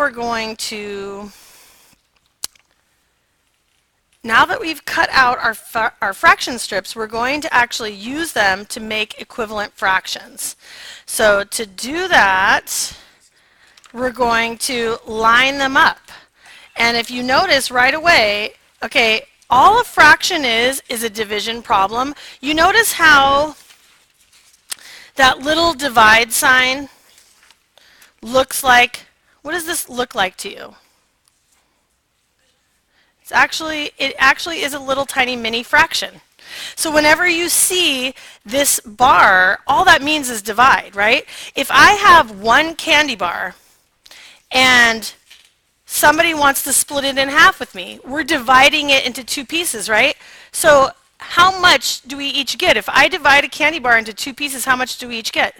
we're going to, now that we've cut out our fraction strips, we're going to actually use them to make equivalent fractions. So to do that, we're going to line them up. And if you notice right away, okay, all a fraction is a division problem. You notice how that little divide sign looks like, what does this look like to you? It actually is a little tiny mini fraction. So whenever you see this bar, all that means is divide, right? If I have one candy bar and somebody wants to split it in half with me, we're dividing it into two pieces, right? So how much do we each get? If I divide a candy bar into two pieces, how much do we each get?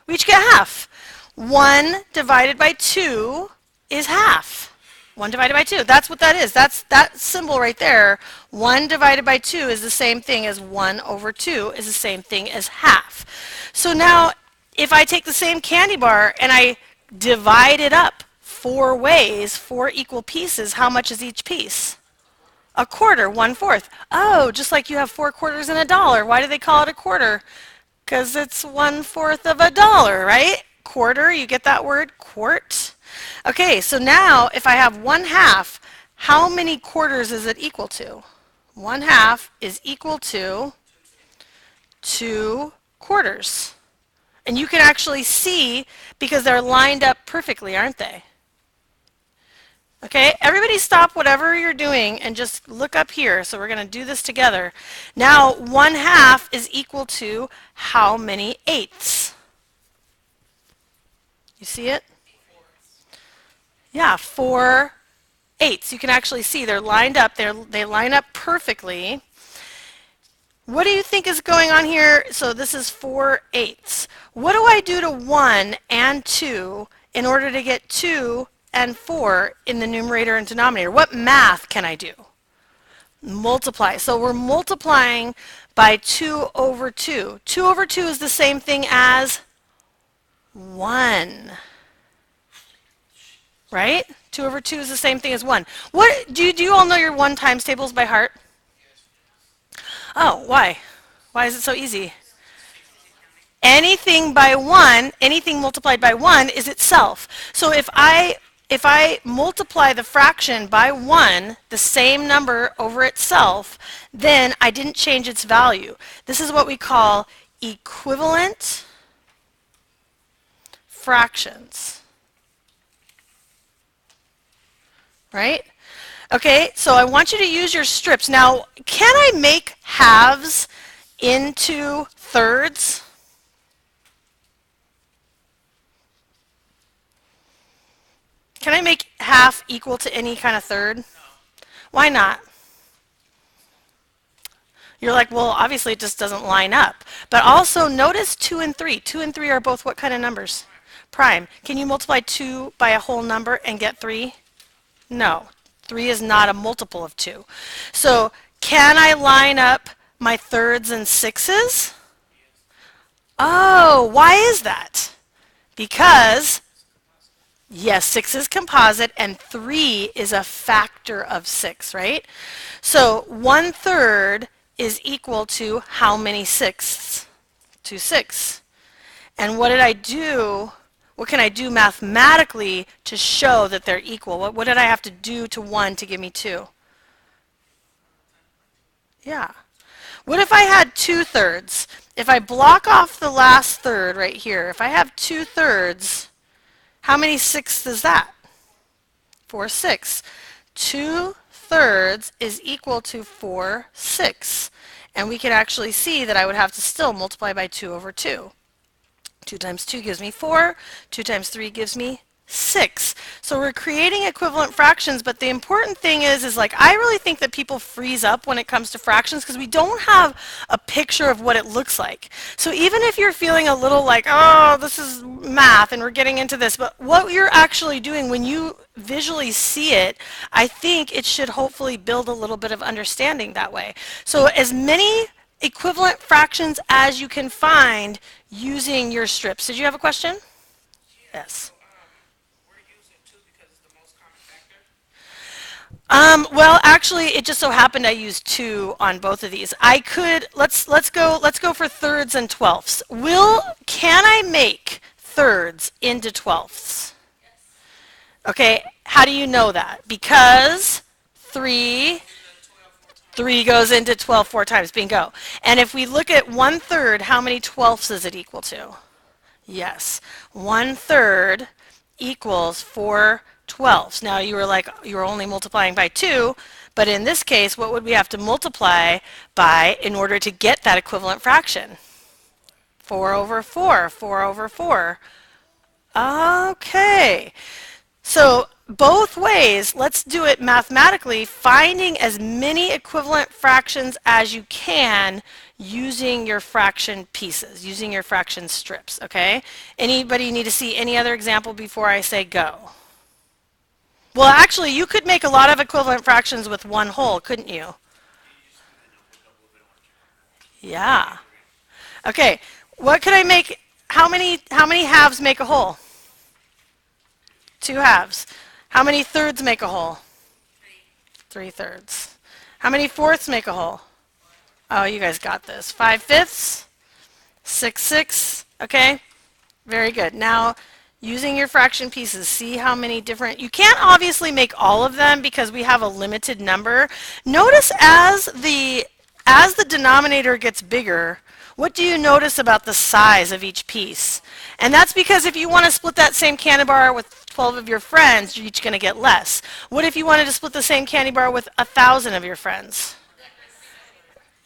We each get half. 1 divided by 2 is half. 1 divided by 2. That's what that is. That's that symbol right there. 1 divided by 2 is the same thing as 1 over 2 is the same thing as half. So now if I take the same candy bar and I divide it up 4 ways, 4 equal pieces, how much is each piece? A quarter, 1/4. Oh, just like you have 4 quarters in a dollar. Why do they call it a quarter? Because it's 1/4 of a dollar, right? Quarter, you get that word? Quart. Okay, so now if I have 1/2, how many quarters is it equal to? 1/2 is equal to 2 quarters. And you can actually see because they're lined up perfectly, aren't they? Okay, everybody stop whatever you're doing and just look up here. So we're going to do this together. Now 1/2 is equal to how many eighths? You see it? Yeah, 4 eighths. You can actually see they're lined up. They line up perfectly. What do you think is going on here? So this is 4 eighths. What do I do to 1 and 2 in order to get 2 and 4 in the numerator and denominator? What math can I do? Multiply. So we're multiplying by 2 over 2. 2 over 2 is the same thing as 1. Right? 2 over 2 is the same thing as 1. What do you all know your 1 times tables by heart? Oh, why? Why is it so easy? Anything by 1, anything multiplied by 1 is itself. So if I multiply the fraction by 1, the same number over itself, then I didn't change its value. This is what we call equivalent fractions. Right? Okay, so I want you to use your strips. Now, can I make halves into thirds? Can I make half equal to any kind of third? No. Why not? You're like, well, obviously it just doesn't line up. But also notice 2 and 3. 2 and 3 are both what kind of numbers? Prime. Can you multiply 2 by a whole number and get 3? No. 3 is not a multiple of 2. So can I line up my thirds and sixes? Oh, why is that? Because, yes, 6 is composite and 3 is a factor of 6, right? So 1/3 is equal to how many sixths? 2 sixths. And what did I do? What can I do mathematically to show that they're equal? What did I have to do to 1 to give me 2? Yeah. What if I had 2/3? If I block off the last third right here, if I have 2/3, how many sixths is that? 4 sixths. 2/3 is equal to 4 sixths. And we can actually see that I would have to still multiply by 2 over 2. 2 times 2 gives me 4. 2 times 3 gives me 6. So we're creating equivalent fractions, but the important thing is like I really think that people freeze up when it comes to fractions because we don't have a picture of what it looks like. So even if you're feeling a little like, oh, this is math and we're getting into this, but what you're actually doing when you visually see it, I think it should hopefully build a little bit of understanding that way. So as many equivalent fractions as you can find using your strips. Did you have a question? Yes. We're using 2 Well, actually, it just so happened I used 2 on both of these. I could, let's go for thirds and twelfths. Can I make thirds into twelfths? Okay, how do you know that? Because 3, 3 goes into 12 4 times, bingo. And if we look at 1/3, how many twelfths is it equal to? Yes, 1/3 equals 4 twelfths. Now you were like, you were only multiplying by 2, but in this case, what would we have to multiply by in order to get that equivalent fraction? 4 over 4, 4 over 4. Okay, so both ways, let's do it mathematically, finding as many equivalent fractions as you can using your fraction pieces, using your fraction strips, okay? Anybody need to see any other example before I say go? Well, actually, you could make a lot of equivalent fractions with one whole, couldn't you? Yeah. Okay, what could I make? How many halves make a whole? 2 halves. How many thirds make a whole? 3 thirds. How many fourths make a whole? Oh, you guys got this. 5 fifths, 6 sixths. Okay, very good. Now, using your fraction pieces, see how many different, you can't obviously make all of them because we have a limited number. Notice as the denominator gets bigger, what do you notice about the size of each piece? And that's because if you want to split that same candy bar with 12 of your friends, you're each going to get less. What if you wanted to split the same candy bar with 1,000 of your friends?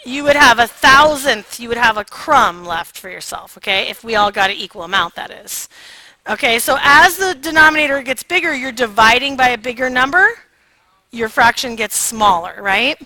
You would have 1,000th, you would have a crumb left for yourself, okay? If we all got an equal amount, that is. Okay, so as the denominator gets bigger, you're dividing by a bigger number, your fraction gets smaller, right?